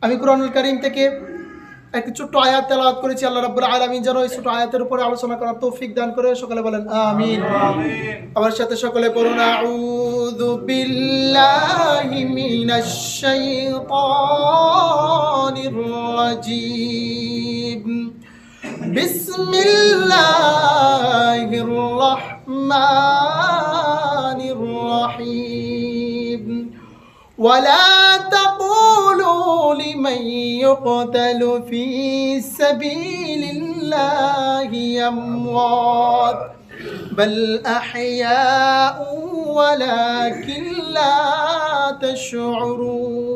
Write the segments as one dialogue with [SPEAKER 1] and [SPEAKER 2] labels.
[SPEAKER 1] আমি কুরআনুল কারীম থেকে একটি ছোট্ট আয়াত তেলাওয়াত করেছি। আল্লাহ রাব্বুল আলামিন যেন এই ছোট্ট আয়াতের উপরে আলোচনা করার তৌফিক দান করে। সকলে বলেন আমিন। আমার সাথে সকলে পড়ুন, আউযু বিল্লাহি মিনাশ শাইতানির রাজীম। বিসমিল্লাহির রাহমানির রাহিম। ওয়ালা তাকুলু লিমান يقتل في سبيل الله أموات بل أحياء ولكن لا تشعرون।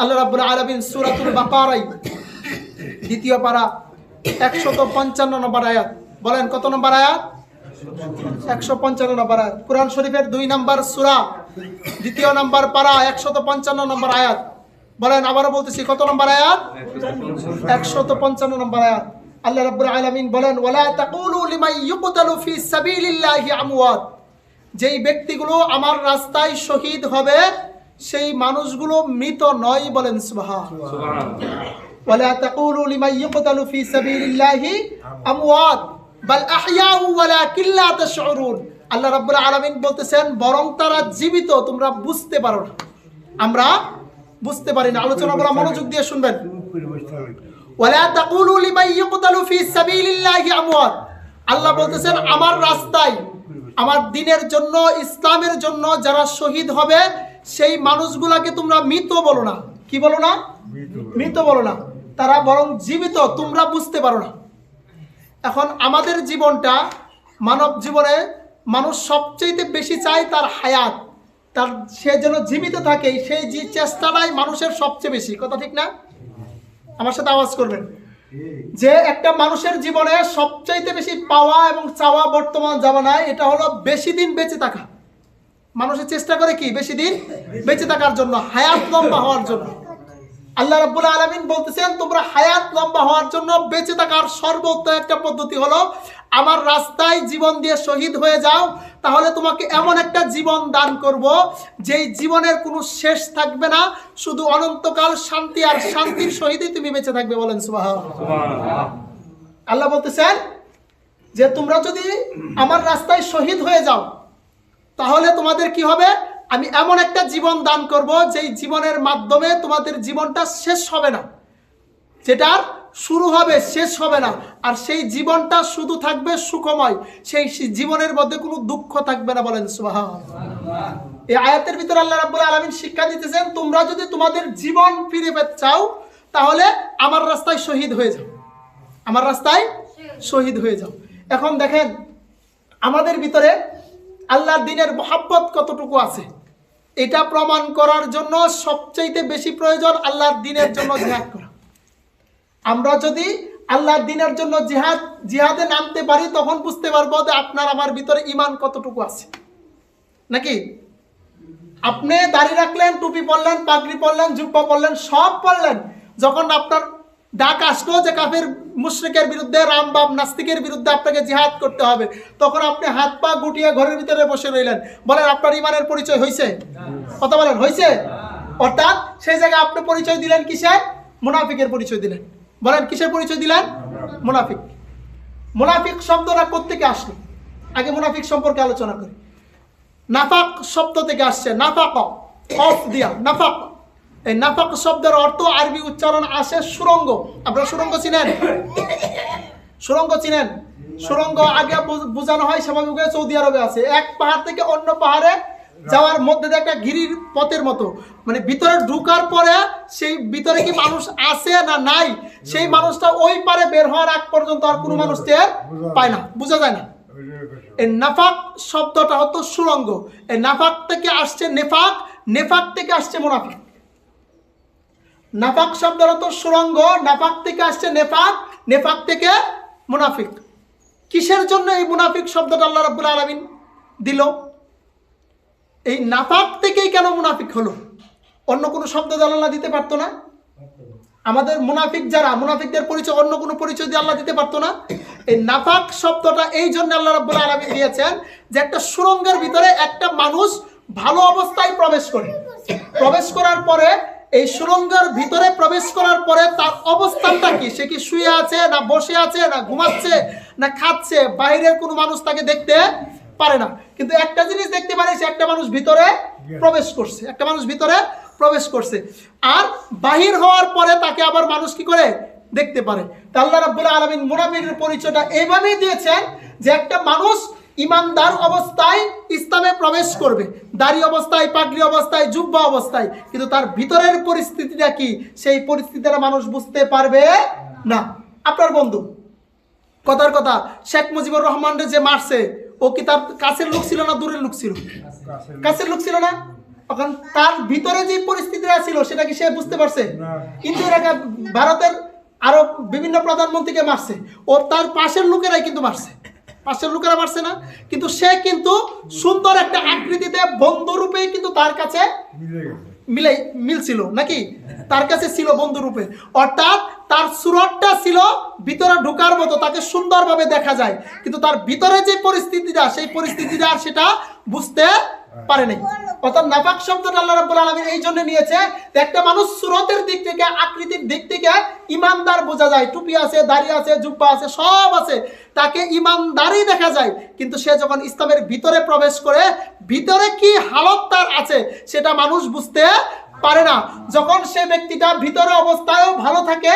[SPEAKER 1] আল্লাহ রাব্বুল আলামিন সূরাতুল বাকারায় দ্বিতীয় পারা 155 নম্বর আয়াত, বলেন কত নম্বর আয়াত? 155 নম্বর আয়াত। কুরআন শরীফের 2 নম্বর সূরা, দ্বিতীয় নম্বর পারা, 155 নম্বর আয়াত। বলেন, আবারও বলতেছি, কত নম্বর আয়াত? 155 নম্বর আয়াত। আল্লাহ রাব্বুল আলামিন বলেন, ওয়ালা তাকুলু লিমান ইউকতালু ফি সাবিলিল্লাহি আমওয়াত। যেই ব্যক্তিগুলো আমার রাস্তায় শহীদ হবে সেই মানুষগুলো মৃত নয়, বলেন সুবহানাল্লাহ। ওয়ালা তাকুলু লিমান ইউকতালু ফি সাবিলিল্লাহি আমওয়াত বাল আহইয়াউ ওয়ালাকিন লা তাশউরুন। আল্লাহ রাব্বুল আলামিন বলতেছেন, বরং তারা জীবিত, তোমরা বুঝতে পারো না। আমরা বুঝতে পারি না। আলোচনাগুলো মনোযোগ দিয়ে শুনবেন। ওয়ালা তাকুলু লিমান ইউকতালু ফি সাবিলিল্লাহি আমওয়াত। আল্লাহ বলতেছেন, আমার রাস্তায়, আমার দ্বীনের জন্য, ইসলামের জন্য যারা শহীদ হবে সেই মানুষগুলোকে তোমরা মৃত বলো না। কি বলো না? মৃত বলো না, তারা বরং জীবিত, তোমরা বুঝতে পারো না। এখন আমাদের জীবনটা, মানব জীবনে মানুষ সবচেয়ে বেশি চায় তার হায়াত, তার সে যেন জীবিত থাকে, সেই যে চেষ্টাটাই মানুষের সবচেয়ে বেশি। কথা ঠিক না? আমার সাথে আওয়াজ করবেন। যে একটা মানুষের জীবনে সবচাইতে বেশি পাওয়া এবং চাওয়া বর্তমান জামানায়, এটা হলো বেশি দিন বেঁচে থাকা। মানুষের চেষ্টা করে কি? বেশি দিন বেঁচে থাকার জন্য, হায়াত লম্বা হওয়ার জন্য। আল্লাহ রাব্বুল আলামিন বলতেছেন, তোমরা হায়াত লম্বা হওয়ার জন্য বেঁচে থাকার সর্বোত্তম একটা পদ্ধতি হলো আমার রাস্তায় জীবন দিয়ে শহীদ হয়ে যাও। তাহলে তোমাকে এমন একটা জীবন দান করব যেই জীবনের কোনো শেষ থাকবে না, শুধু অনন্তকাল শান্তি আর শান্তির সহিতই তুমি বেঁচে থাকবে। বলেন সুবহানাল্লাহ। আল্লাহ বলতেছেন যে তোমরা যদি আমার রাস্তায় শহীদ হয়ে যাও তাহলে তোমাদের কি হবে? আমি এমন একটা জীবন দান করব যেই জীবনের মাধ্যমে তোমাদের জীবনটা শেষ হবে না, যেটার শুরু হবে শেষ হবে না, আর সেই জীবনটা শুধু থাকবে সুখময়, সেই জীবনের মধ্যে কোনো দুঃখ থাকবে না। বলেন সুবহানাল্লাহ। এই আয়াতের ভিতরে আল্লাহ রাব্বুল আলামিন শিক্ষা দিতেছেন, তোমরা যদি তোমাদের জীবন ফিরে পেতে চাও তাহলে আমার রাস্তায় শহীদ হয়ে যাও, আমার রাস্তায় শহীদ হয়ে যাও। এখন দেখেন আমাদের ভিতরে আল্লাহর দ্বীনের মহব্বত কতটুকু আছে, এটা প্রমাণ করার জন্য সবচেয়ে বেশি প্রয়োজন আল্লাহর দ্বীনের জন্য জিহাদ করা। আমরা যদি আল্লাহর দ্বীনের জন্য জিহাদে নামতে পারি তখন বুঝতে পারবো যে আপনার আমার ভিতরে ঈমান কতটুকু আছে। নাকি আপনি দাড়ি রাখলেন, টুপি পরলেন, পাগড়ি পরলেন, জুব্বা পরলেন, সব পরলেন, যখন আপনার ডাক আসলো যে কাফের মুশরিকের বিরুদ্ধে, রামবাম নাস্তিকের বিরুদ্ধে আপনাকে জিহাদ করতে হবে, তখন আপনি হাত পা গুটিয়ে ঘরের ভিতরে বসে রইলেন। বলেন আপনার ঈমানের পরিচয় হয়েছে? কথা বলেন, হয়েছে? অর্থাৎ সেই জায়গায় আপনি পরিচয় দিলেন কিসের? মুনাফিকের পরিচয় দিলেন। বলেন কিসের পরিচয় দিলেন? মুনাফিক। মুনাফিক শব্দটা কোত্থেকে আসলো? আগে মুনাফিক সম্পর্কে আলোচনা করি। নাফাক শব্দ থেকে আসছে, নাফাক, অফ দিয়া নাফাক। এই নাফাক শব্দের অর্থ আরবি উচ্চারণ আসে সুরঙ্গ। আপনারা সুরঙ্গ চিনেন? সুরঙ্গ চিনেন? সুরঙ্গ আগে বোঝানো হয় স্বাভাবিকভাবে সৌদি আরবে আছে, এক পাহাড় থেকে অন্য পাহাড়ে যাওয়ার মধ্যে একটা গিরির পথের মতো, মানে ভিতরে ঢুকার পরে সেই ভিতরে কি মানুষ আছে না নাই, সেই মানুষটা ওই পারে বের হওয়ার আগ পর্যন্ত আর কোনো মানুষ টের পায় না, বোঝা যায় না। এই নাফাক শব্দটা হতো সুরঙ্গ। এই নাফাক থেকে আসছে নেফাক, নেফাক থেকে আসছে মুনাফিক। নাফাক শব্দের হতো সুরঙ্গ, নাফাক থেকে আসছে নেফাক, নেফাক থেকে মুনাফিক। কিসের জন্য এই মুনাফিক শব্দটা আল্লাহ রাব্বুল আলামিন দিল? এই নাফাক থেকেই কেন মুনাফিক হলো? অন্য কোনো শব্দ আল্লাহ দিতে পারতো না? আমাদের মুনাফিক যারা, মুনাফিকদের পরিচয় অন্য কোনো পরিচয় দিয়ে আল্লাহ দিতে পারতো না? এই নাফাক শব্দটা এই জন্য আল্লাহ রাব্বুল আলামিন দিয়েছেন যে একটা সুরঙ্গের ভিতরে একটা মানুষ ভালো অবস্থায় প্রবেশ করে, প্রবেশ করার পরে এই সুড়ঙ্গের ভিতরে প্রবেশ করার পরে তার অবস্থানটা কি, সে কি শুয়ে আছে না বসে আছে না ঘুমাচ্ছে না খাচ্ছে, বাইরের কোনো মানুষ তাকে দেখতে পারে না। কিন্তু একটা জিনিস দেখতে পারে, সে একটা মানুষ ভিতরে প্রবেশ করছে, একটা মানুষ ভিতরে প্রবেশ করছে। আর বাহির হওয়ার পরে তাকে আবার মানুষ কি করে দেখতে পারে। তা আল্লাহ রাব্বুল আলামিন মুনাফিকের পরিচয়টা এইভাবেই দিয়েছেন যে একটা মানুষ ইমানদার অবস্থায় ইসলামে প্রবেশ করবে, দাড়ি অবস্থায়, পাগড়ি অবস্থায়, জুব্বা অবস্থায়, কিন্তু তার ভিতরের পরিস্থিতিটা কি, সেই পরিস্থিতিটা মানুষ বুঝতে পারবে না। আপনার বন্ধু, কথার কথা, শেখ মুজিবুর রহমানকে যে মারছে, ও কি তার কাছের লোক ছিল না দূরের লোক ছিল? কাছের লোক ছিল না। এখন তার ভিতরে যে পরিস্থিতিটা ছিল সেটা কি সে বুঝতে পারছে? ইন্দিরা ভারতের আরো বিভিন্ন প্রধানমন্ত্রীকে মারছে, ও তার পাশের লোকেরাই কিন্তু মারছে, পাশের লোকেরা মারছে না, কিন্তু সে কিন্তু সুন্দর একটা আকৃতিতে বন্ধুরূপে কিন্তু তার কাছে মিলছিল নাকি, তার কাছে ছিল বন্ধুরূপে, অর্থাৎ তার সুরতটা ছিল ভিতরে ঢোকার মতো, তাকে সুন্দরভাবে দেখা যায়, কিন্তু তার ভিতরে যে পরিস্থিতিটা, সেই পরিস্থিতিটা আর সেটা বুঝতে পারে নাই। অর্থাৎ নাফাক শব্দটা আল্লাহ রাব্বুল আলামিন এই জন্য নিয়েছে, একটা মানুষ সুরতের দিক থেকে, আকৃতির দিক থেকে ইমানদার বোঝা যায়, টুপি আছে, দাড়ি আছে, জুব্বা আছে, সব আছে, তাকে ইমানদারই দেখা যায়, কিন্তু সে যখন ইসলামের ভিতরে প্রবেশ করে, ভিতরে কি হালত তার আছে সেটা মানুষ বুঝতে পারে না। যখন সে ব্যক্তিটা ভিতরে অবস্থায়ও ভালো থাকে,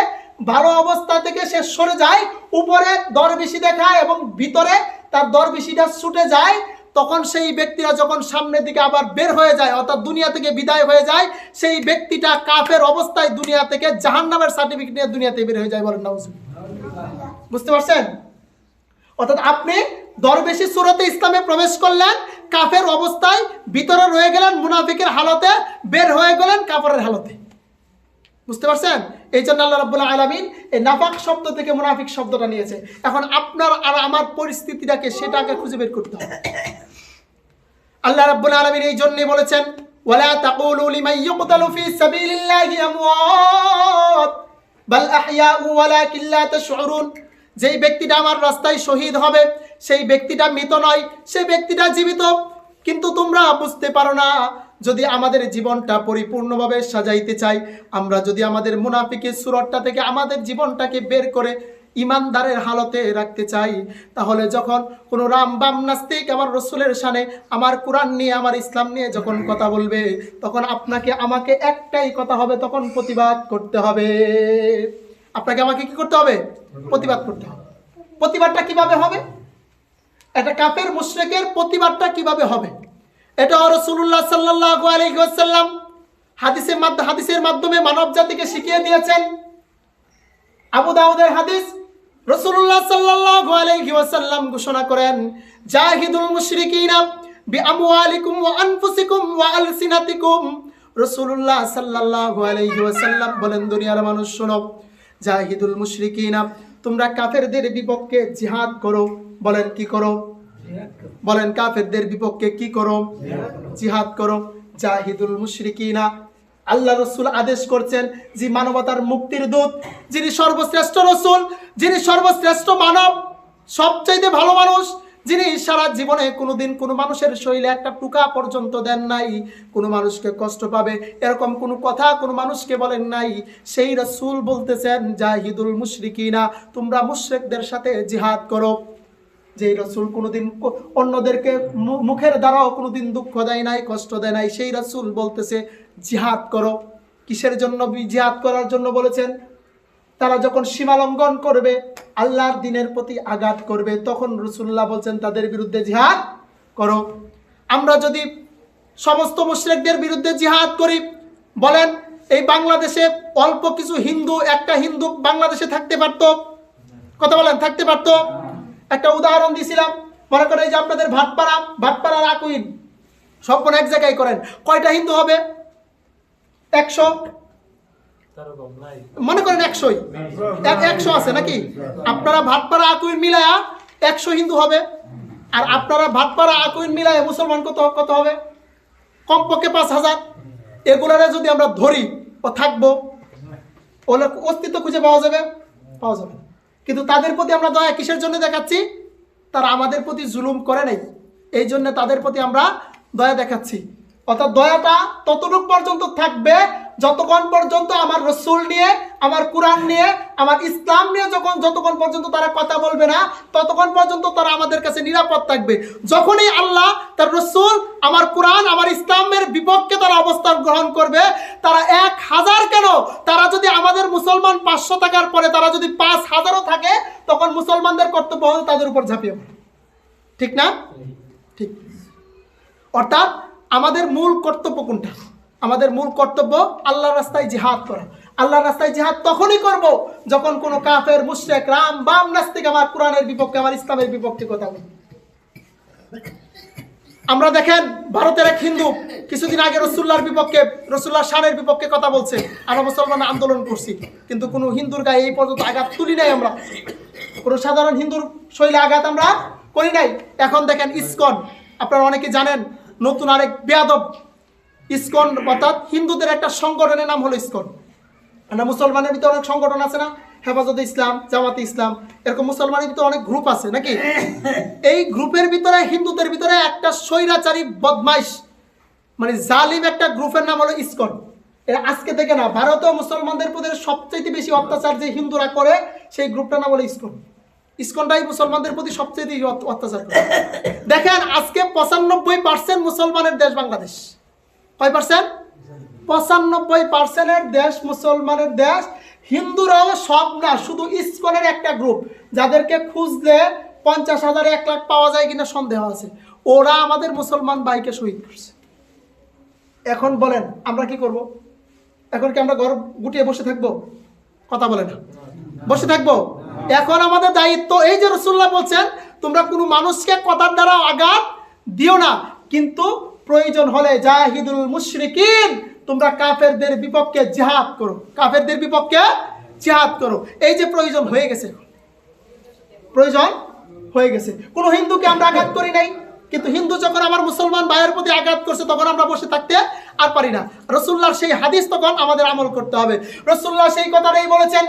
[SPEAKER 1] ভালো অবস্থা থেকে সে সরে যায়, উপরে দরবেশি দেখায় এবং ভিতরে তার দরবেশিটা ছুটে যায়, তখন সেই ব্যক্তিরা যখন সামনের দিকে আবার বের হয়ে যায়, অর্থাৎ দুনিয়া থেকে বিদায় হয়ে যায়, সেই ব্যক্তিটা কাফের অবস্থায় দুনিয়া থেকে জাহান্নামের সার্টিফিকেট নিয়ে দুনিয়াতে বের হয়ে যায়। বলেন নাউজুবিল্লাহ। বুঝতে পারছেন? অর্থাৎ আপনি দরবেশি সুরতে ইসলামে প্রবেশ করলেন, কাফের অবস্থায় ভিতরে রয়ে গেলেন, মুনাফিকের হালতে, বের হয়ে গেলেন কাফেরের হালতে। বুঝতে পারছেন? এই জন্য আল্লাহ রাব্বুল আলামিন এই নাফাক শব্দ থেকে মুনাফিক শব্দটা নিয়েছে। এখন আপনার আর আমার পরিস্থিতিটাকে, সেটাকে খুঁজে বের করতে হবে। আল্লাহ রাব্বুল আলামিন এই জন্যই বলেছেন, ওয়ালা তাকুলু লিমান ইউকতালু ফি সাবিলিল্লাহি আমওয়াত বাল আহইয়াউ ওয়ালাকিন লা তাশউরুন। যেই ব্যক্তিটা আমার রাস্তায় শহীদ হবে, সেই ব্যক্তিটা মৃত নয়, সেই ব্যক্তিটা জীবিত, কিন্তু তোমরা বুঝতে পারো না। যদি আমাদের জীবনটা পরিপূর্ণভাবে সাজাইতে চাই, আমরা যদি আমাদের মুনাফিকের সুরতটা থেকে আমাদের জীবনটাকে বের করে ইমানদারের হালতে রাখতে চাই, তাহলে যখন কোনো রাম বাম নাস্তিক আমার রসুলের শানে, আমার কোরআন নিয়ে, আমার ইসলাম নিয়ে যখন কথা বলবে, তখন আপনাকে আমাকে একটাই কথা হবে, তখন প্রতিবাদ করতে হবে। আপনাকে আমাকে কি করতে হবে? প্রতিবাদ করতে হবে। প্রতিবাদটা কিভাবে হবে? এটা কাফের মুশরিকের প্রতিবাদটা কিভাবে হবে, এটা রাসূলুল্লাহ সাল্লাল্লাহু আলাইহি ওয়াসাল্লাম হাদিসের মাধ্যমে মানব জাতিকে শিখিয়ে দিয়েছেন। আবু দাউদের হাদিস, রাসূলুল্লাহ সাল্লাল্লাহু আলাইহি ওয়াসাল্লাম ঘোষণা করেন, জাহিদুল মুশরিকিনা বিআমওয়ালিকুম ওয়া আনফুসিকুম ওয়া আলসিনাতিকুম। রাসূলুল্লাহ সাল্লাল্লাহু আলাইহি ওয়াসাল্লাম বলেন, দুনিয়ার মানুষ শোনো, জাহিদুল মুশরিকিনা, তোমরা কাফেরদের বিপক্ষে জিহাদ করো। বলেন কি করো? বলেন কাফেরদের বিপক্ষে কি করো? জিহাদ করো। জাহিদুল মুশরিকিনা, আল্লাহ রসুল আদেশ করছেন, যে মানবতার মুক্তির দূত, যিনি সর্বশ্রেষ্ঠ রসুল, যিনি সর্বশ্রেষ্ঠ মানব, সবচাইতে ভালো মানুষ, যিনি সারা জীবনে কোনোদিন কোনো মানুষের শরীরে একটা টুকা পর্যন্ত দেন নাই, কোনো মানুষকে কষ্ট পাবে এরকম কোনো কথা কোনো মানুষকে বলেন নাই, সেই রসুল বলতেছেন, জাহিদুল মুশরিকিনা, তোমরা মুশরিকদের সাথে জিহাদ করো। যেই রসুল কোনোদিন অন্যদেরকে মুখের দ্বারাও কোনোদিন দুঃখ দেয় নাই, কষ্ট দেয় নাই, সেই রসুল বলতেছে জিহাদ করো। কিসের জন্য জিহাদ করার জন্য বলেছেন? তারা যখন সীমা লঙ্ঘন করবে, আল্লাহর দ্বীনের প্রতি আঘাত করবে, তখন রাসূলুল্লাহ বলছেন তাদের বিরুদ্ধে জিহাদ করো। আমরা যদি সমস্ত মুশরিকদের বিরুদ্ধে জিহাদ করি, বলেন এই বাংলাদেশে অল্প কিছু হিন্দু, একটা হিন্দু বাংলাদেশে থাকতে পারতো? কথা বলেন, থাকতে পারতো? একটা উদাহরণ দিয়েছিলাম, মনে করেন এই যে আপনাদের ভাটপাড়ার আকুইন সব কোন এক জায়গায় করেন, কয়টা হিন্দু হবে? 100, মনে করেন 100ই, 100 আছে নাকি? আপনারা ভাটপাড়া আকুইন মিলায়া 100 হিন্দু হবে, আর আপনারা ভাটপাড়া আকুইন মিলায়া মুসলমান কত হবে? কমপক্ষে 5000। এগুলারে যদি আমরা ধরি, ও থাকবো, ওর অস্তিত্ব খুঁজে পাওয়া যাবে? কিন্তু তাদের প্রতি আমরা দয়া কিসের জন্য দেখাচ্ছি? তারা আমাদের প্রতি জুলুম করে নাই, এই জন্য তাদের প্রতি আমরা দয়া দেখাচ্ছি। অর্থাৎ দয়াটা ততটুকু পর্যন্ত থাকবে যতক্ষণ পর্যন্ত আমার রসুল নিয়ে, আমার কোরআন নিয়ে, আমার ইসলাম নিয়ে যতক্ষণ পর্যন্ত তারা কথা বলবে না, ততক্ষণ পর্যন্ত তারা আমাদের কাছে নিরাপদ থাকবে। যখনই আল্লাহ, তার রসুল, আমার কোরআন, আমার ইসলামের বিপক্ষে তারা অবস্থান গ্রহণ করবে, তারা 1000 কেন, তারা যদি আমাদের মুসলমান 500 থাকার পরে তারা যদি 5000ও থাকে, তখন মুসলমানদের কর্তব্য হবে তাদের উপর ঝাঁপিয়ে পড়া। ঠিক না? ঠিক। অর্থাৎ আমাদের মূল কর্তব্য কোনটা? আমাদের মূল কর্তব্য আল্লাহর রাস্তায় জিহাদ করা। আল্লাহর রাস্তায় জিহাদ তখনই করব যখন কোনো কাফের, মুশরিক, রাম, বাম, নাস্তিক আমার কোরআনের বিপক্ষে, আমার ইসলামের বিপক্ষে কথা বলে। আমরা দেখেন, ভারতের এক হিন্দু কিছুদিন আগে রসুল্লাহর বিপক্ষে, রসুল্লাহ শানের বিপক্ষে কথা বলছে। আমরা মুসলমান আন্দোলন করছি, কিন্তু কোনো হিন্দুর গায়ে এই পর্যন্ত আঘাত তুলি নাই। আমরা কোনো সাধারণ হিন্দুর শৈলে আঘাত আমরা করি নাই। এখন দেখেন ইসকন, আপনারা অনেকে জানেন, নতুন আরেক বেয়াদব ইসকন, অর্থাৎ হিন্দুদের একটা সংগঠনের নাম হলো ইসকন। না, মুসলমানের ভিতরে অনেক সংগঠন আছে না, হেফাজতে ইসলাম, জামাতে ইসলাম, এরকম মুসলমানের ভিতরে অনেক গ্রুপ আছে নাকি? এই গ্রুপের ভিতরে, হিন্দুদের ভিতরে একটা স্বৈরাচারী বদমাইশ, মানে জালিম একটা গ্রুপের নাম হলো ইসকন। এটা আজকে থেকে না, ভারতীয় মুসলমানদের প্রতি সবচেয়ে বেশি অত্যাচার যে হিন্দুরা করে, সেই গ্রুপটার নাম হলো ইসকন। ইসকনটাই মুসলমানদের প্রতি সবচেয়ে বেশি অত্যাচার করে। দেখেন, আজকে 95% মুসলমানের দেশ বাংলাদেশ। কয় পার্সেন্ট? 95%-এর দেশ মুসলমানের দেশ। হিন্দুরাও সব না, শুধু ইসকনের একটা গ্রুপ, যাদেরকে খুঁজলে 50,000, 1 লাখ পাওয়া যায় কিনা সন্দেহ আছে। ওরা আমাদের মুসলমান ভাইকে শহীদ করছে। এখন বলেন আমরা কি করব? এখন কি আমরা ঘর গুটিয়ে বসে থাকবো? কথা বলে না, বসে থাকবো? এখন আমাদের দায়িত্ব, এই যে রাসূলুল্লাহ বলছেন, তোমরা কোনো মানুষকে কথার দ্বারা আঘাত দিও না, কিন্তু প্রয়োজন হলে জাহিদুল মুশরিকিন, তোমরা কাফেরদের বিপক্ষে জিহাদ করো, কাফেরদের বিপক্ষে জিহাদ করো। এই যে প্রয়োজন হয়ে গেছে, প্রয়োজন হয়ে গেছে। কোনো হিন্দুকে আমরা আঘাত করি নাই, কিন্তু হিন্দু যখন আমার মুসলমান ভাইয়ের প্রতি আঘাত করছে, তখন আমরা বসে থাকতে আর পারি না। রাসূলুল্লাহর সেই হাদিস তখন আমাদের আমল করতে হবে। রাসূলুল্লাহ সেই কথাটাই বলেছেন,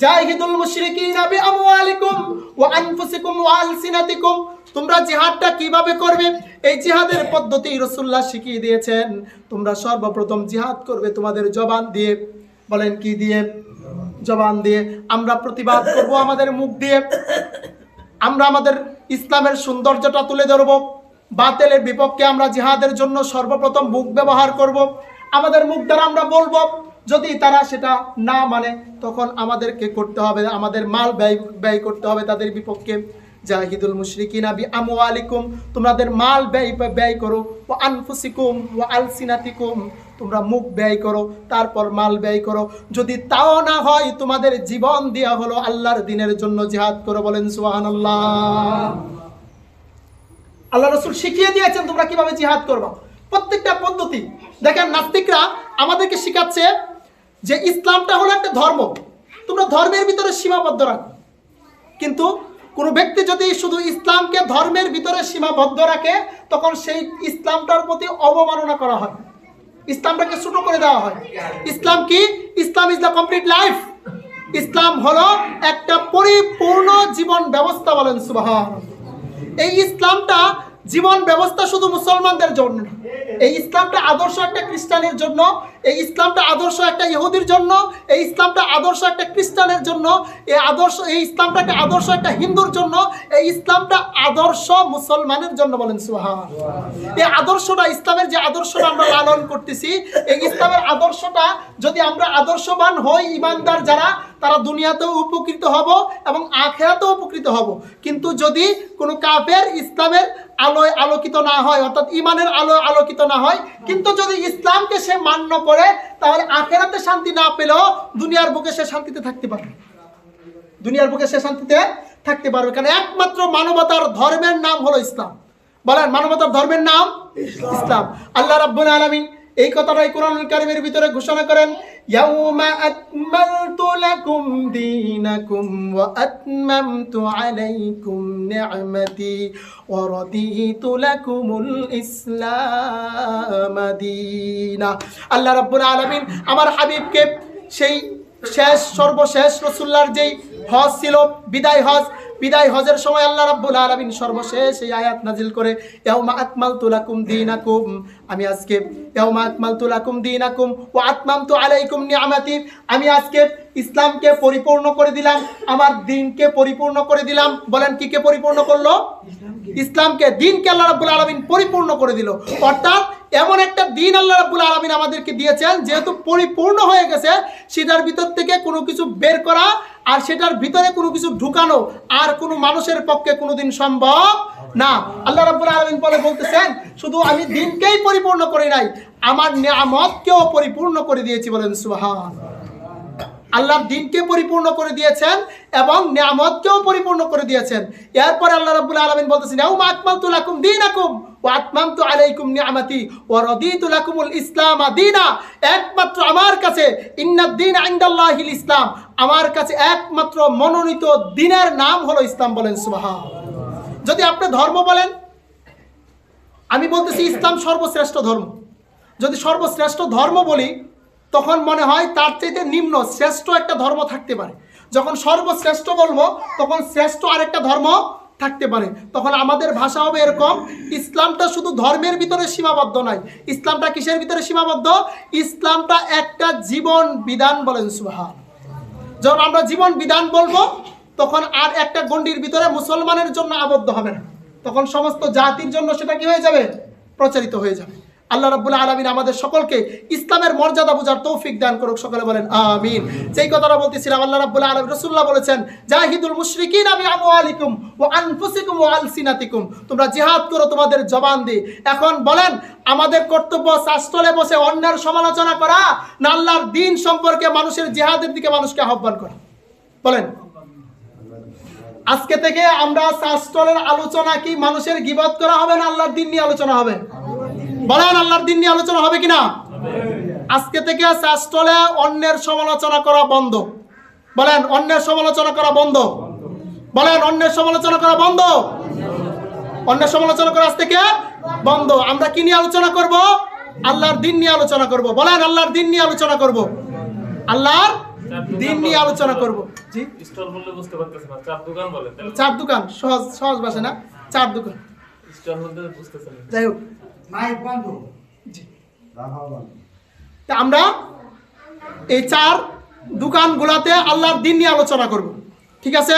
[SPEAKER 1] জাহিদুল মুশরিকিনা বিআমওয়ালিকুম ওয়া আনফুসিকুম ওয়া আলসিনাতিকুম। তোমরা জিহাদটা কিভাবে করবে, এই জিহাদের পদ্ধতি রাসূলুল্লাহ শিখিয়ে দিয়েছেন। তোমরা সর্বপ্রথম জিহাদ করবে তোমাদের জবান দিয়ে। বলেন কি দিয়ে? জবান দিয়ে। আমরা প্রতিবাদ করব আমাদের মুখ দিয়ে। আমরা আমাদের ইসলামের সৌন্দর্যটা তুলে ধরব। বাতিলের বিপক্ষে আমরা জিহাদের জন্য সর্বপ্রথম মুখ ব্যবহার করব। আমাদের মুখ দ্বারা আমরা বলবো, যদি তারা সেটা না মানে, তখন আমাদেরকে করতে হবে, আমাদের মাল ব্যয় করতে হবে তাদের বিপক্ষে। জাহিদুল মুশরিকিনা বিআমওয়ালিকুম, তোমাদের মাল ব্যয় করো, ওয়া আনফুসিকুম ওয়া আলসিনাতিকুম, তোমরা মুখ ব্যয় করো, তারপর মাল ব্যয় করো। যদি তাও না হয়, তোমাদের জীবন দেয়া হলো আল্লাহর দ্বীনের জন্য, জিহাদ করো। বলেন সুবহানাল্লাহ। আল্লাহ রাসূল শিখিয়ে দিয়েছেন তোমরা কিভাবে জিহাদ করবা, প্রত্যেকটা পদ্ধতি। দেখেন, নাস্তিকরা আমাদেরকে শিখাচ্ছে যে ইসলামটা হলো একটা ধর্ম, তোমরা ধর্মের ভিতরে সীমাবদ্ধ রাখো। কিন্তু কোনো ব্যক্তি যদি শুধু ইসলামকে ধর্মের ভিতরে সীমাবদ্ধ রাখে, তখন সেই ইসলামটার প্রতি অবমাননা করা হয়, ইসলামটাকে ছোট করে দেওয়া হয়। ইসলাম কি? ইসলাম ইজ দ্য কমপ্লিট লাইফ। ইসলাম হলো একটা পরিপূর্ণ জীবন ব্যবস্থা। বলেন সুবহানাল্লাহ। এই ইসলামটা জীবন ব্যবস্থা শুধু মুসলমানদের জন্য, এই ইসলামটা আদর্শ একটা খ্রিস্টানের জন্য, এই ইসলামটা আদর্শ একটা ইহুদির জন্য, এই ইসলামটা আদর্শ একটা খ্রিস্টানের জন্য, এই ইসলামটা একটা আদর্শ একটা হিন্দুর জন্য, এই ইসলামটা আদর্শ মুসলমানের জন্য। বলেন সুবহানাল্লাহ। এই আদর্শটা, ইসলামের যে আদর্শটা আমরা লালন করতেছি, এই ইসলামের আদর্শটা যদি আমরা আদর্শবান হই, ইমানদার যারা, তারা দুনিয়াতেও উপকৃত হব এবং আখিরাতেও উপকৃত হব। কিন্তু যদি কোনো কাফের ইসলামের আলোয় আলোকিত না হয়, অর্থাৎ ইমানের আলোয় আলোকিত না হয়, কিন্তু যদি ইসলামকে সে মান্য করে, তাহলে আখিরাতে শান্তি না পেলেও দুনিয়ার বুকে সে শান্তিতে থাকতে পারবে, দুনিয়ার বুকে সে শান্তিতে থাকতে পারবে। কারণ একমাত্র মানবতার ধর্মের নাম হলো ইসলাম। বলেন, মানবতার ধর্মের নাম ইসলাম। আল্লাহ রাব্বুল আলামিন এই কথাটাই কোরআনুল কারীমের ভিতরে ঘোষণা করেন, ইয়াউমা আকমালতু লাকুম দীনাকুম ওয়া আতমামতু আলাইকুম নি'মাতি ওয়া রাদিতু লাকুমুল ইসলাম দীনা। আল্লাহ রাব্বুল আলামিন আমার হাবিবকে সেই সর্বশেষ রাসূলুল্লাহর যেই হজ ছিল, বিদায় হজ, বিদায় হজের সময় আল্লাহ রাব্বুল আলামিন সর্বশেষ এই আয়াত নাজিল করে, ইয়াউমা আকমালতু লাকুম দীনাকুম, আমি আজকে ইয়াউমা আকমালতু লাকুম দীনাকুম ওয়া আতমামতু আলাইকুম নিআমাতি, আমি আজকে ইসলামকে পরিপূর্ণ করে দিলাম, আমার দ্বীনকে পরিপূর্ণ করে দিলাম। বলেন কি কে পরিপূর্ণ করলো? ইসলামকে, দ্বীনকে আল্লাহ রাব্বুল আলামিন পরিপূর্ণ করে দিল। অর্থাৎ এমন একটা দ্বীন আল্লাহ রাব্বুল আলামিন আমাদেরকে দিয়েছেন যেহেতু পরিপূর্ণ হয়ে গেছে, সেটার ভিতর থেকে কোনো কিছু বের করা আর সেটার ভিতরে কোনো কিছু ঢুকানো আর কোনো মানুষের পক্ষে কোনোদিন সম্ভব না। আল্লাহ রাব্বুল আলামিন বলতেছেন শুধু আমি দ্বীনকেই পরিপূর্ণ করি নাই, আমার নিয়ামতকেও পরিপূর্ণ করে দিয়েছি। বলেন সুবহানাল্লাহ। আল্লাহর দ্বীনকে পরিপূর্ণ করে দিয়েছেন এবং নিয়ামতকেও পরিপূর্ণ করে দিয়েছেন। এরপরে আল্লাহ রাব্বুল আলামিন বলতেছেন, ইয়াউমা আকমালতু লাকুম দীনাকুম ওয়া আতমামতু আলাইকুম নিআমাতি ওয়া রাদিতু লাকুমুল ইসলাম দীনা। একমাত্র আমার কাছে ইন্নাদ দীন ইনদাল্লাহিল ইসলাম, আমার কাছে একমাত্র মনোনীত দ্বীনের নাম হলো ইসলাম। বলেন সুবহানাল্লাহ। যদি আপনি ধর্ম বলেন, আমি বলতেছি ইসলাম সর্বশ্রেষ্ঠ ধর্ম। যদি সর্বশ্রেষ্ঠ ধর্ম বলি তখন মনে হয় তার চাইতে নিম্ন শ্রেষ্ঠ একটা ধর্ম থাকতে পারে। যখন সর্বশ্রেষ্ঠ বলবো তখন শ্রেষ্ঠ আরেকটা ধর্ম থাকতে পারে। তখন আমাদের ভাষা হবে এরকম, ইসলামটা শুধু ধর্মের ভিতরে সীমাবদ্ধ নয়। ইসলামটা কিসের ভিতরে সীমাবদ্ধ? ইসলামটা একটা জীবন বিধান। বলেন সুবহানাল্লাহ। যখন আমরা জীবন বিধান বলবো তখন আর একটা গণ্ডির ভিতরে মুসলমানের জন্য আবদ্ধ হবে না, তখন সমস্ত জাতির জন্য সেটা কি হয়ে যাবে? প্রচারিত হয়ে যাবে। আল্লাহ রাব্বুল আলামিন আমাদের সকলকে ইসলামের মর্যাদা বোঝার তৌফিক দান করুক। সকলে বলেন আমিন। যেই কথাটা বলতেছিলাম, আল্লাহ রাব্বুল আলামিন, রাসূলুল্লাহ বলেছেন, জাহিদুল মুশরিকিনা বিআমওয়ালিকুম ওয়া আনফুসিকুম ওয়া আলসিনাতিকুম, তোমরা জিহাদ করো তোমাদের জবান দিয়ে। এখন বলেন আমাদের কর্তব্য শাস্ত্রে বসে অন্যের সমালোচনা করা না আল্লাহর দ্বীন সম্পর্কে মানুষের জিহাদের দিকে মানুষকে আহ্বান করা? বলেন আজকে থেকে আমরা শাস্ত্রের আলোচনা কি মানুষের গীবত করা হবে না আল্লাহর দ্বীন নিয়ে আলোচনা হবে? বলেন আল্লাহর দ্বীন নিয়ে আলোচনা হবে কিনা? আজকে থেকে শাস্ত্রে অন্যের সমালোচনা করা বন্ধ। বলেন অন্যের সমালোচনা করা বন্ধ। বলেন অন্যের সমালোচনা করা বন্ধ। অন্যের সমালোচনা করা আজ থেকে বন্ধ। আমরা কি নিয়ে আলোচনা করব? আল্লাহর দ্বীন নিয়ে আলোচনা করব। বলেন আল্লাহর দ্বীন নিয়ে আলোচনা করব। আল্লাহর দ্বীন নিয়ে আলোচনা করব। জি,
[SPEAKER 2] স্টল বললে বুঝতে পারতেছেন না, চার দোকান বলেন।
[SPEAKER 1] চার দোকান সহজ সহজ ভাষা না, চার দোকান।
[SPEAKER 2] স্টল বলতে বুঝতেছেন না।
[SPEAKER 1] যাই হোক,
[SPEAKER 3] মাইক বন্ধ।
[SPEAKER 1] জি,
[SPEAKER 3] রাখা বন্ধ।
[SPEAKER 1] তা আমরা এই চার দোকানগুলোতে আল্লাহর দ্বীন নিয়ে আলোচনা করব। ঠিক আছে?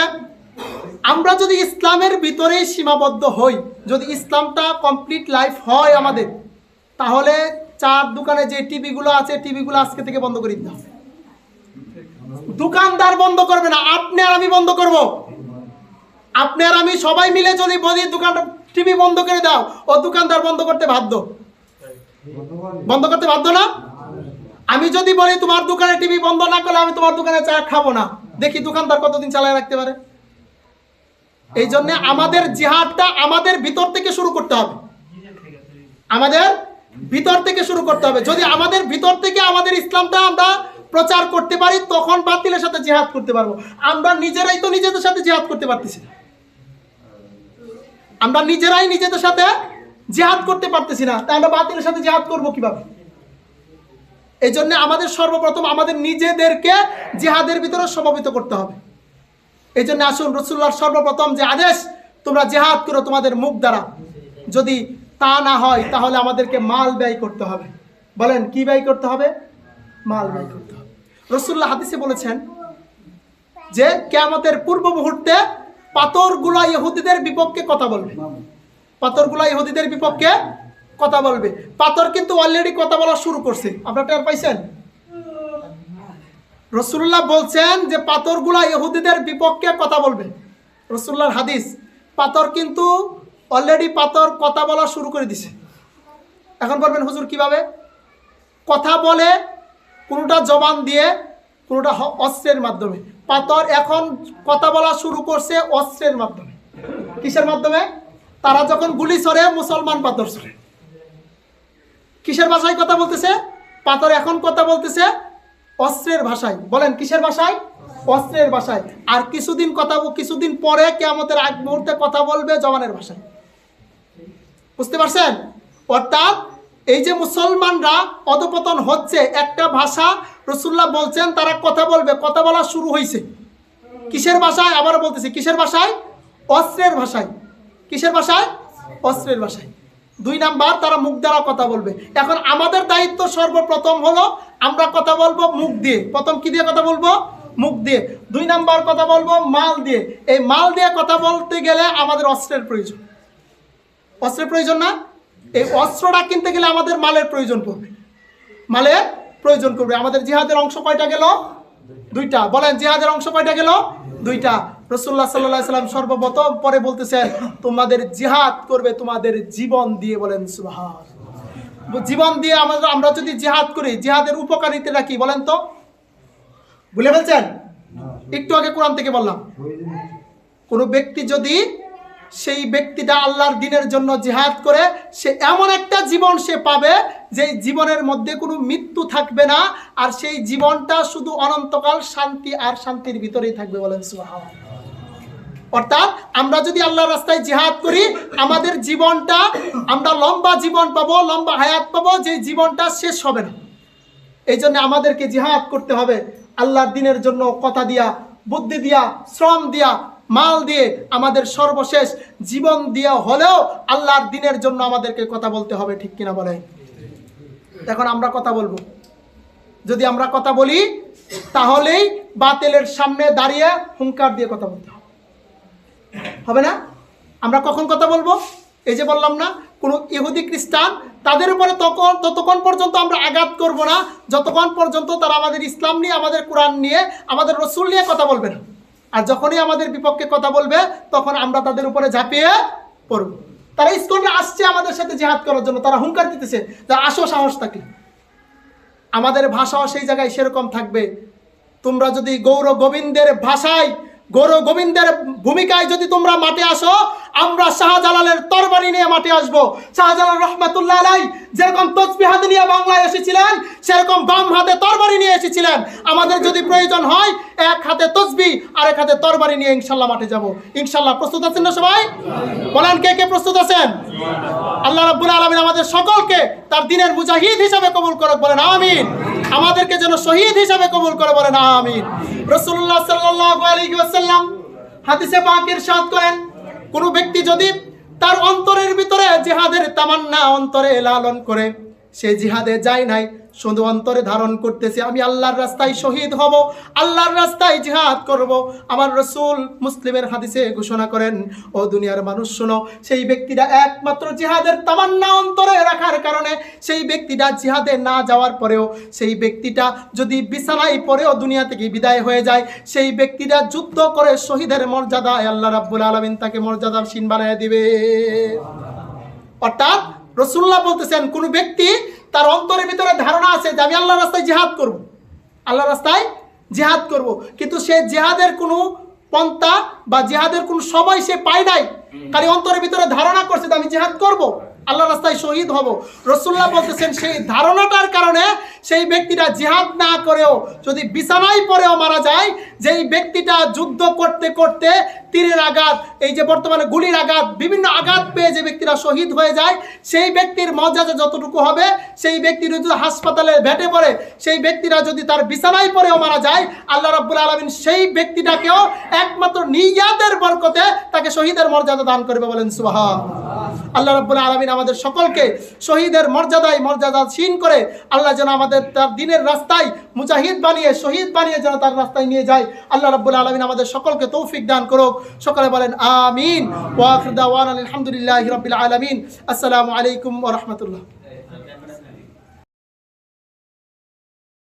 [SPEAKER 1] আমরা যদি ইসলামের ভিতরেই সীমাবদ্ধ হই, যদি ইসলামটা কমপ্লিট লাইফ হয় আমাদের, তাহলে চার দোকানে যে টিভিগুলো আছে টিভিগুলো আজকে থেকে বন্ধ করে দিতে হবে। দোকানদার বন্ধ করবে না, আপনি আর আমি বন্ধ করব। আপনি আর আমি সবাই মিলে যদি বলি দোকানটা টিভি বন্ধ করে দাও, ও দোকানদার বন্ধ করতে বাধ্য। বন্ধ করতে বাধ্য না? আমি যদি বলি তোমার দোকানে টিভি বন্ধ না করলে আমি তোমার দোকানে চা খাবো না, দেখি দোকানদার কতদিন চালায় রাখতে পারে। এই জন্য আমাদের জিহাদটা আমাদের ভিতর থেকে শুরু করতে হবে। আমাদের ভিতর থেকে শুরু করতে হবে। যদি আমাদের ভিতর থেকে আমাদের ইসলামটা আমরা প্রচার করতে পারি, তখন বাতিলের সাথে জিহাদ করতে পারবো। আমরা নিজেরাই তো নিজেদের সাথে জিহাদ করতে পারতেছি না। আমরা নিজেরাই নিজেদের সাথে জিহাদ করতে পারতেছি না, তা আমরা বাতিলের সাথে জিহাদ করবো কিভাবে? এই জন্য আমাদের সর্বপ্রথম আমাদের নিজেদেরকে জিহাদের ভিতরে সমবেত করতে হবে। এই জন্য আসুন, রাসূলুল্লাহর সর্বপ্রথম যে আদেশ, তোমরা জিহাদ করো তোমাদের মুখ দ্বারা, যদি তা না হয় তাহলে আমাদেরকে মাল ব্যয় করতে হবে। বলেন কি ব্যয় করতে হবে? মাল ব্যয় করতে হবে। রাসূলুল্লাহ হাদিসে বলেছেন যে কিয়ামতের পূর্ব মুহূর্তে পাথরগুলা ইহুদিদের বিপক্ষে কথা বলবে। পাথরগুলা ইহুদিদের বিপক্ষে কথা বলবে। পাথর কিন্তু অলরেডি কথা বলা শুরু করছে, আপনারা টের পাইছেন? রাসূলুল্লাহ বলছেন যে পাথরগুলা ইহুদিদের বিপক্ষে কথা বলবে। রাসূলুল্লাহর হাদিস, পাথর কিন্তু অলরেডি পাথর কথা বলা শুরু করে দিছে। এখন বলবেন হুজুর কিভাবে? কথা বলে কোনোটা জবান দিয়ে, কোনোটা অস্ত্রের মাধ্যমে। পাথর এখন কথা বলা শুরু করছে অস্ত্রের মাধ্যমে। কিসের মাধ্যমে? তারা যখন গুলি ছড়ে, মুসলমান পাথর ছড়ে। কিসের ভাষায় কথা বলতেছে? পাথর এখন কথা বলতেছে অস্ত্রের ভাষায়। বলেন কিসের ভাষায়? অস্ত্রের ভাষায়। আর কিছুদিন পরে কিয়ামতের আগ মুহূর্তে কথা বলবে জবানের ভাষায়। বুঝতে পারছেন? অর্থাৎ এই যে মুসলমানরা অধপতন হচ্ছে, একটা ভাষা রাসূলুল্লাহ বলছেন তারা কথা বলবে, কথা বলা শুরু হয়েছে। কিসের ভাষায়? আবার বলতেছি কিসের ভাষায়? অস্ত্রের ভাষায়। কিসের ভাষায়? অস্ত্রের ভাষায়। 2 নাম্বার, তারা মুখ দ্বারা কথা বলবে। এখন আমাদের দায়িত্ব সর্বপ্রথম হলো আমরা কথা বলবো মুখ দিয়ে। প্রথম কি দিয়ে কথা বলবো? মুখ দিয়ে। 2 নাম্বার কথা বলবো মাল দিয়ে। এই মাল দিয়ে কথা বলতে গেলে আমাদের অস্ত্রের প্রয়োজন। অস্ত্রের প্রয়োজন না? এই অস্ত্রটা কিনতে গেলে আমাদের মালের প্রয়োজন পড়বে। মালের প্রয়োজন করবে। আমাদের জিহাদের অংশ কয়টা গেল? 2টা। বলেন জিহাদের অংশ কয়টা গেল? 2টা। রাসূলুল্লাহ সাল্লাল্লাহু আলাইহি ওয়াসাল্লাম সর্বপ্রথম পরে বলতেছেন তোমাদের জিহাদ করবে তোমাদের জীবন দিয়ে। বলেন সুবহানাল্লাহ। জীবন দিয়ে আমরা যদি জিহাদ করি, জিহাদের উপকারিতাটা কি বলেন তো? ভুলে ফেলছেন? একটু আগে কোরআন থেকে বললাম, কোনো ব্যক্তি যদি সেই ব্যক্তিটা আল্লাহর দ্বীনের জন্য জিহাদ করে, সে এমন একটা জীবন সে পাবে যে জীবনের মধ্যে কোনো মৃত্যু থাকবে না, আর সেই জীবনটা শুধু অনন্তকাল শান্তি আর শান্তির ভিতরেই থাকবে। বলেন সুবহানাল্লাহ। অর্থাৎ আমরা যদি আল্লাহর রাস্তায় জিহাদ করি, আমাদের জীবনটা আমরা লম্বা জীবন পাবো, লম্বা হায়াত পাবো, যে জীবনটা শেষ হবে না। এই জন্য আমাদেরকে জিহাদ করতে হবে আল্লাহর দ্বীনের জন্য, কথা দিয়া, বুদ্ধি দিয়া, শ্রম দিয়া, মাল দিয়ে, আমাদের সর্বশেষ জীবন দিয়া হলেও আল্লাহর দ্বীনের জন্য আমাদেরকে কথা বলতে হবে। ঠিক কিনা বলে? এখন আমরা কথা বলবো। যদি আমরা কথা বলি তাহলেই বাতিলের সামনে দাঁড়িয়ে হুঙ্কার দিয়ে কথা বলতে হবে না? আমরা কখন কথা বলবো? এই যে বললাম না, কোনো ইহুদি খ্রিস্টান তাদের উপরে ততক্ষণ পর্যন্ত আমরা আঘাত করব না যতক্ষণ পর্যন্ত তারা আমাদের ইসলাম নিয়ে, আমাদের কোরআন নিয়ে, আমাদের রসুল নিয়ে কথা বলবে না। আর যখনই আমাদের বিপক্ষে কথা বলবে তখন আমরা তাদের উপরে ঝাঁপিয়ে পড়ব। তারা ইসকনে আসছে আমাদের সাথে জিহাদ করার জন্য, তারা হুঙ্কার দিতেছে যে আসো, সাহস থাকলে। আমাদের ভাষাও সেই জায়গায় সেরকম থাকবে। তোমরা যদি গৌর গোবিন্দের ভাষায়, গৌর গোবিন্দের ভূমিকায় যদি তোমরা মাঠে আসো, আমরা শাহজালালের তরবারি নিয়ে মাঠে আসবো। শাহজালাল রহমাতুল্লাহ আলাইহি যেরকম তসবিহ হাতে নিয়ে বাংলায় এসেছিলেন, সেরকম বাম হাতে তরবারি নিয়ে এসেছিলেন। আমাদের যদি প্রয়োজন হয়, এক হাতে তসবিহ আর এক হাতে তরবারি নিয়ে ইনশাল্লাহ মাঠে যাব। ইনশাল্লাহ। প্রস্তুত আছেন না সবাই? বলেন কে কে প্রস্তুত আছেন? আল্লাহ রাব্বুল আলামিন আমাদের সকলকে তার দ্বীনের মুজাহিদ হিসেবে কবুল করুক। বলেন আমিন। আমাদেরকে যেন শহীদ হিসেবে কবুল করে। বলেন আমিন। রাসূলুল্লাহ সাল্লাল্লাহু আলাইহি ওয়াসাল্লাম হাদিসে পাক ইরশাদ করেন, কোন ব্যক্তি যদি তার অন্তরের ভিতরে জিহাদের তামান্না অন্তরে লালন করে, সে জিহাদে যায় নাই, শুধু অন্তরে ধারণ করতেছে আমি আল্লাহর রাস্তায় শহীদ হব, আল্লাহর রাস্তায় জিহাদ করব। আমার রাসূল মুসলিমের হাদিসে ঘোষণা করেন, ও দুনিয়ার মানুষ শোনো, সেই ব্যক্তিটা একমাত্র জিহাদের তামান্না অন্তরে রাখার কারণে, সেই ব্যক্তিটা জিহাদে না যাওয়ার পরেও, সেই ব্যক্তিটা যদি বিছানায় পড়েও দুনিয়া থেকে বিদায় হয়ে যায়, সেই ব্যক্তিটা যুদ্ধ করে শহীদের মর্যাদায় আল্লাহ রাব্বুল আলামিন তাকে মর্যাদাশীল বানিয়ে দিবে। অর্থাৎ রাসূলুল্লাহ বলতেছেন, কোন ব্যক্তি তার অন্তরের ভিতরে ধারণা আছে যে আমি আল্লাহর রাস্তায় জিহাদ করব, আল্লাহর রাস্তায় জিহাদ করব, কিন্তু সে জিহাদের কোনো পন্থা বা জিহাদের কোনো সময় সে পায় নাই, খালি অন্তরের ভিতরে ধারণা করছে যে আমি জিহাদ করব, আল্লাহর রাস্তায় শহীদ হব। রাসূলুল্লাহ বলতেছেন, সেই ধারণাটার কারণে সেই ব্যক্তিটা জিহাদ না করেও যদি বিছানায় পড়েও মারা যায়, যেই ব্যক্তিটা যুদ্ধ করতে করতে তীরের আঘাত, এই যে বর্তমানে গুলির আঘাত, বিভিন্ন আঘাত পেয়ে যে ব্যক্তিরা শহীদ হয়ে যায়, সেই ব্যক্তির মর্যাদা যতটুকু হবে, সেই ব্যক্তির যদি হাসপাতালে ভেটে পড়ে, সেই ব্যক্তিরা যদি তার বিছানায় পড়েও মারা যায়, আল্লাহ রাব্বুল আলামিন সেই ব্যক্তিটাকেও একমাত্র নিয়াতের বরকতে তাকে শহীদের মর্যাদা দান করবে। বলেন সুবহানাল্লাহ। আল্লাহ রাব্বুল আলামিন আমাদের সকলকে শহীদের মর্যাদাশীল করে আল্লাহ যেন আমাদের তার দ্বীনের রাস্তায় মুজাহিদ বানিয়ে, শহীদ বানিয়ে যেন তার রাস্তায় নিয়ে যায়। আল্লাহ রাব্বুল আলামিন আমাদের সকলকে তৌফিক দান করুক। সকলে বলেন আমিন। ওয়া আখিরু দাওয়ানা আলহামদুলিল্লাহি রাব্বিল আলামিন। আসসালামু আলাইকুম ওয়া রাহমাতুল্লাহ।